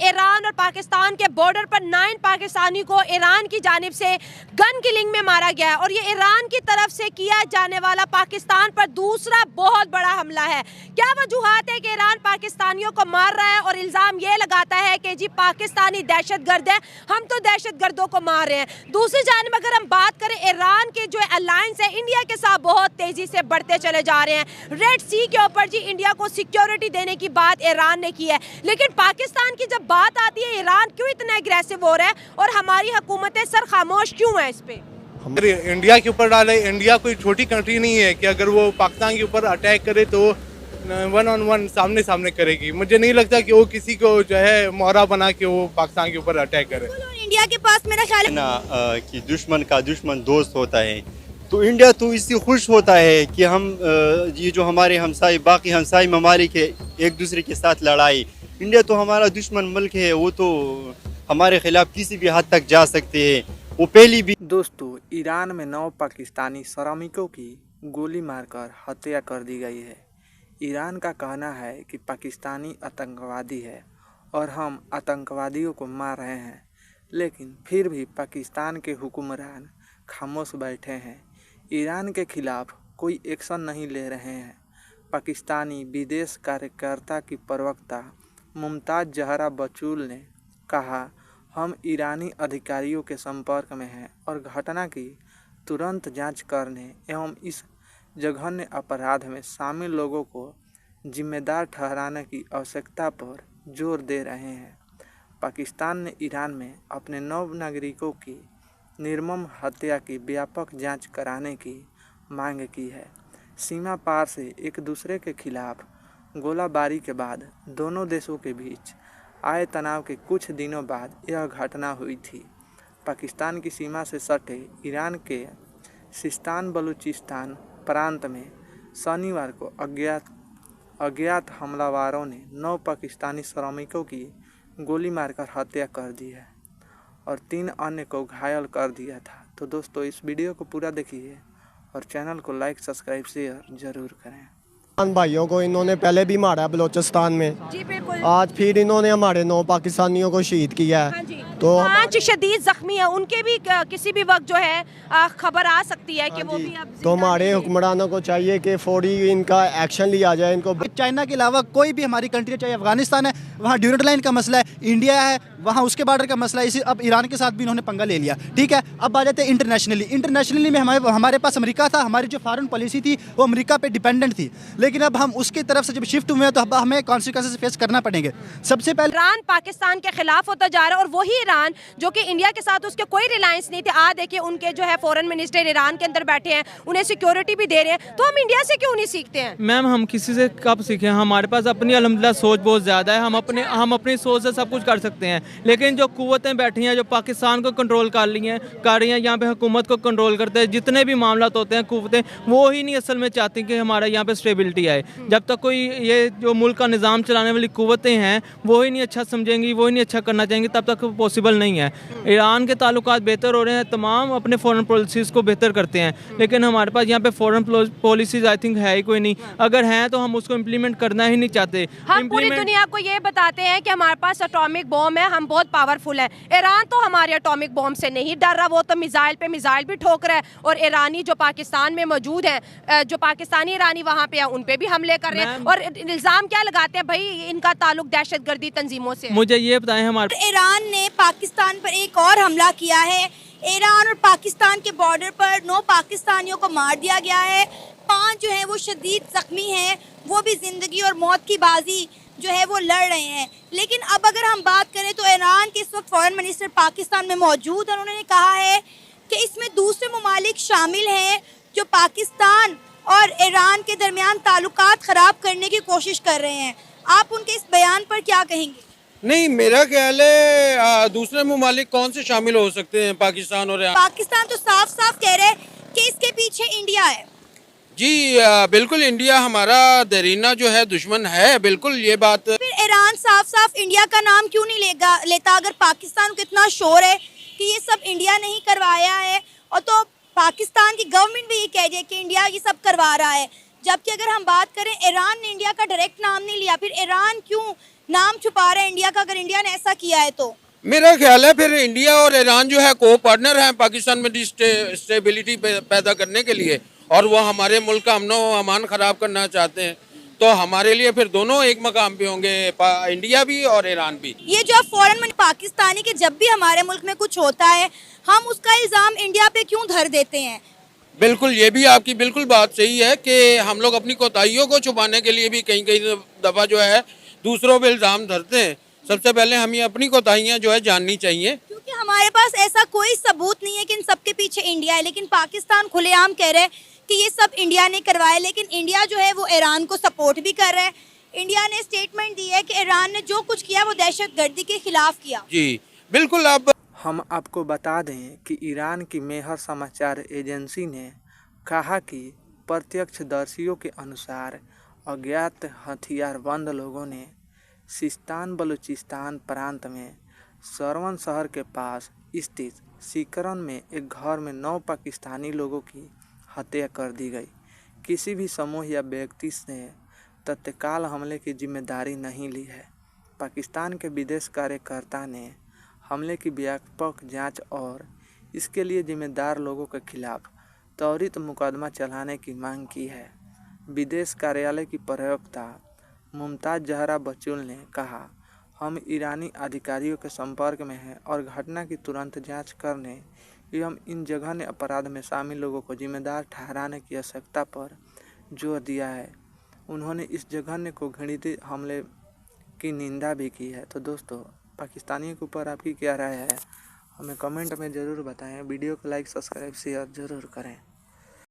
Iran और पाकिस्तान के border पर 9 पाकिस्तानी को ईरान की जानिब से गन किलिंग में मारा गया है और ये ईरान की तरफ से किया जाने वाला पाकिस्तान पर दूसरा बहुत बड़ा हमला है। क्या वजूहात है कि ईरान पाकिस्तानियों को मार रहा है और इल्ज़ाम ये लगाता है कि जी पाकिस्तानी दहशतगर्द है, हम तो दहशतगर्दों को मार रहे हैं। दूसरी जानिब अगर हम बात करें, ईरान के जो अलायंस है इंडिया के साथ बहुत तेजी से बढ़ते चले जा रहे हैं। रेड सी के ऊपर जी इंडिया को सिक्योरिटी देने की बात ईरान ने की है, लेकिन पाकिस्तान की जब बात आती है ईरान क्यों इतना एग्रेसिव हो रहा है और हमारी हुकूमतें सर खामोश क्यों है इस पे? इंडिया के ऊपर डाले। इंडिया कोई छोटी कंट्री नहीं है कि अगर वो पाकिस्तान के ऊपर अटैक करे तो 1-on-1 सामने सामने करेगी। मुझे नहीं लगता कि वो किसी को जो है मोहरा बना के वो पाकिस्तान के ऊपर अटैक करे। इंडिया के पास मेरा ख्याल है ना कि दुश्मन का दुश्मन दोस्त होता है, तो इंडिया तो इससे खुश होता है कि हम ये जो हमारे हमसाई बाकी हमसाई ममालिक है एक दूसरे के साथ लड़ाई। इंडिया तो हमारा दुश्मन मुल्क है, वो तो हमारे खिलाफ किसी भी हद तक जा सकते हैं। वो पहली भी दोस्तों, ईरान में 9 पाकिस्तानी श्रमिकों की गोली मारकर हत्या कर दी गई है। ईरान का कहना है कि पाकिस्तानी आतंकवादी है और हम आतंकवादियों को मार रहे हैं, लेकिन फिर भी पाकिस्तान के हुक्मरान खामोश बैठे हैं। ईरान के खिलाफ कोई एक्शन नहीं ले रहे हैं। पाकिस्तानी विदेश कार्यकर्ता की प्रवक्ता मुमताज़ जहरा बचूल ने कहा, हम ईरानी अधिकारियों के संपर्क में हैं और घटना की तुरंत जांच करने एवं इस जघन्य अपराध में शामिल लोगों को जिम्मेदार ठहराने की आवश्यकता पर जोर दे रहे हैं। पाकिस्तान ने ईरान में अपने 9 नागरिकों की निर्मम हत्या की व्यापक जांच कराने की मांग की है। सीमा पार से एक दूसरे के खिलाफ गोलाबारी के बाद दोनों देशों के बीच आए तनाव के कुछ दिनों बाद यह घटना हुई थी। पाकिस्तान की सीमा से सटे ईरान के सिस्तान बलूचिस्तान प्रांत में शनिवार को अज्ञात हमलावरों ने 9 पाकिस्तानी श्रमिकों की गोली मारकर हत्या कर दी है और 3 अन्य को घायल कर दिया था। तो दोस्तों, इस वीडियो को पूरा देखिए और चैनल को लाइक सब्सक्राइब शेयर ज़रूर करें। भाइयों को इन्होंने पहले भी मारा बलूचिस्तान में, जी बिल्कुल। आज फिर इन्होंने हमारे 9 पाकिस्तानियों को शहीद किया है। हाँ जी। तो 5 शदीद जख्मी है, उनके भी किसी भी वक्त जो है खबर आ सकती है कि वो भी अब तो हमारे हुक्मरानों को चाहिए कि फौरी इनका एक्शन लिया जाए। इनको चाइना के अलावा कोई भी हमारी कंट्री, चाहे अफगानिस्तान है वहाँ ड्यूरेंट लाइन का मसला है, इंडिया है वहाँ उसके बॉर्डर का मसला है, इसी अब ईरान के साथ भी इन्होंने पंगा ले लिया। ठीक है, अब आ जाते हैं इंटरनेशनली में हमारे पास अमेरिका था, हमारी जो फॉरेन पॉलिसी थी वो अमेरिका पे डिपेंडेंट थी, लेकिन अब हम उसकी तरफ से जब शिफ्ट हुए हैं तो अब हमें कॉन्सिक्वेंसेस फेस करना पड़ेंगे। सबसे पहले ईरान पाकिस्तान के खिलाफ होता जा रहा है और वही ईरान जो कि इंडिया के साथ उसके कोई रिलायंस नहीं थे, आज देखिए उनके जो है फॉरेन मिनिस्टर ईरान के अंदर बैठे हैं, उन्हें सिक्योरिटी भी दे रहे हैं। तो हम इंडिया से क्यों नहीं सीखते हैं? मैम, हम किसी से कब सीखे? हमारे पास अपनी अल्हम्दुलिल्लाह सोच बहुत ज़्यादा है, हम अपनी सोच से सब कुछ कर सकते हैं, लेकिन जो कुव्वतें बैठी हैं जो पाकिस्तान को कंट्रोल कर रही हैं यहाँ पे हुकूमत को कंट्रोल करते हैं, जितने भी मामला होते हैं कुव्वतें वो ही नहीं असल में चाहती कि हमारा यहाँ पे स्टेबिलिटी आए। जब तक कोई ये जो मुल्क का निज़ाम चलाने वाली कुव्वतें हैं वो ही नहीं अच्छा समझेंगी, वो ही नहीं अच्छा करना चाहेंगी, तब तक पॉसिबल नहीं है। ईरान के ताल्लुकात बेहतर हो रहे हैं, तमाम अपने फॉरेन पॉलिसीज़ को बेहतर करते हैं, लेकिन हमारे पास यहाँ पे फॉरेन पॉलिसीज़ आई थिंक है ही कोई नहीं। अगर हैं तो हम उसको इम्प्लीमेंट करना ही नहीं चाहते। हम पूरी दुनिया को ये बताते हैं कि हमारे पास एटॉमिक बॉम्ब है, हम बहुत पावरफुल है। ईरान तो हमारे एटॉमिक बॉम्ब से नहीं डर रहा, वो तो मिसाइल पे मिसाइल भी ठोक रहा है और ईरानी जो पाकिस्तान में मौजूद हैं, जो पाकिस्तानी ईरानी वहाँ पे है उन पे भी हमले कर रहे हैं और इल्जाम क्या लगाते हैं भाई इनका ताल्लुक दहशतगर्दी तंजीमों से। मुझे ये बताएं, हमारे ईरान ने पाकिस्तान पर एक और हमला किया है। ईरान और पाकिस्तान के बॉर्डर पर 9 पाकिस्तानियों को मार दिया गया है, 5 जो है वो शदीद जख्मी हैं, वो भी जिंदगी और मौत की बाजी जो है वो लड़ रहे हैं। लेकिन अब अगर हम बात करें तो ईरान के इस वक्त फॉरेन मिनिस्टर पाकिस्तान में मौजूद हैं, उन्होंने कहा है कि इसमें दूसरे ममालिक शामिल हैं जो पाकिस्तान और ईरान के दरमियान ताल्लुकात ख़राब करने की कोशिश कर रहे हैं। आप उनके इस बयान पर क्या कहेंगे? नहीं, मेरा ख्याल है दूसरे ममालिक कौन से शामिल हो सकते हैं पाकिस्तान और पाकिस्तान तो साफ साफ कह रहे हैं कि इसके पीछे इंडिया है। जी बिल्कुल, इंडिया हमारा देरीना जो है दुश्मन है, बिल्कुल ये बात। फिर ईरान साफ साफ इंडिया का नाम क्यों नहीं लेता? अगर पाकिस्तान को इतना शोर है कि ये सब इंडिया ने ही करवाया है, और तो पाकिस्तान की गवर्नमेंट भी ये कह रही है कि इंडिया ये सब करवा रहा है, जबकि अगर हम बात करें ईरान ने इंडिया का डायरेक्ट नाम नहीं लिया। फिर ईरान क्यों नाम छुपा रहे हैं इंडिया का, अगर इंडिया ने ऐसा किया है तो? मेरा ख्याल है फिर इंडिया और ईरान जो है को पार्टनर हैं पाकिस्तान में स्टेबिलिटी पैदा करने के लिए, और वो हमारे मुल्क का अमन व अमान खराब करना चाहते हैं, तो हमारे लिए फिर दोनों एक मकाम पे होंगे, इंडिया भी और ईरान भी। ये जो फॉरेन मनी पाकिस्तानी के जब भी हमारे मुल्क में कुछ होता है हम उसका इल्जाम इंडिया पे क्यों धर देते हैं? बिल्कुल, ये भी आपकी बिल्कुल बात सही है कि हम लोग अपनी कोताहियों को छुपाने के लिए भी कहीं कहीं दफा जो है दूसरों पे इल्जाम धरते हैं। सबसे पहले हमें अपनी कोताहियां जो है जाननी चाहिए, क्योंकि हमारे पास ऐसा कोई सबूत नहीं है कि इन सबके पीछे इंडिया है, लेकिन पाकिस्तान खुलेआम कह रहे हैं कि ये सब इंडिया ने करवाया, लेकिन इंडिया जो है वो ईरान को सपोर्ट भी कर रहा है। इंडिया ने स्टेटमेंट दी है कि ईरान ने जो कुछ किया वो दहशतगर्दी के खिलाफ किया। जी बिल्कुल। अब हम आपको बता दें कि ईरान की मेहर समाचार एजेंसी ने कहा कि प्रत्यक्षदर्शियों के अनुसार अज्ञात हथियारबंद लोगों ने सिस्तान बलूचिस्तान प्रांत में सरवन शहर के पास स्थित सीकरन में एक घर में 9 पाकिस्तानी लोगों की हत्या कर दी गई। किसी भी समूह या व्यक्ति ने तत्काल हमले की जिम्मेदारी नहीं ली है। पाकिस्तान के विदेश कार्यकर्ता ने हमले की व्यापक जांच और इसके लिए जिम्मेदार लोगों के खिलाफ त्वरित मुकदमा चलाने की मांग की है। विदेश कार्यालय की प्रवक्ता मुमताज़ जहरा बचुल ने कहा, हम ईरानी अधिकारियों के संपर्क में हैं और घटना की तुरंत जांच करने एवं इन जघन्य अपराध में शामिल लोगों को जिम्मेदार ठहराने की आवश्यकता पर जोर दिया है। उन्होंने इस जघन्य को घृणित हमले की निंदा भी की है। तो दोस्तों, पाकिस्तानियों के ऊपर आपकी क्या राय है, हमें कमेंट में ज़रूर बताएं। वीडियो को लाइक, सब्सक्राइब, शेयर ज़रूर करें।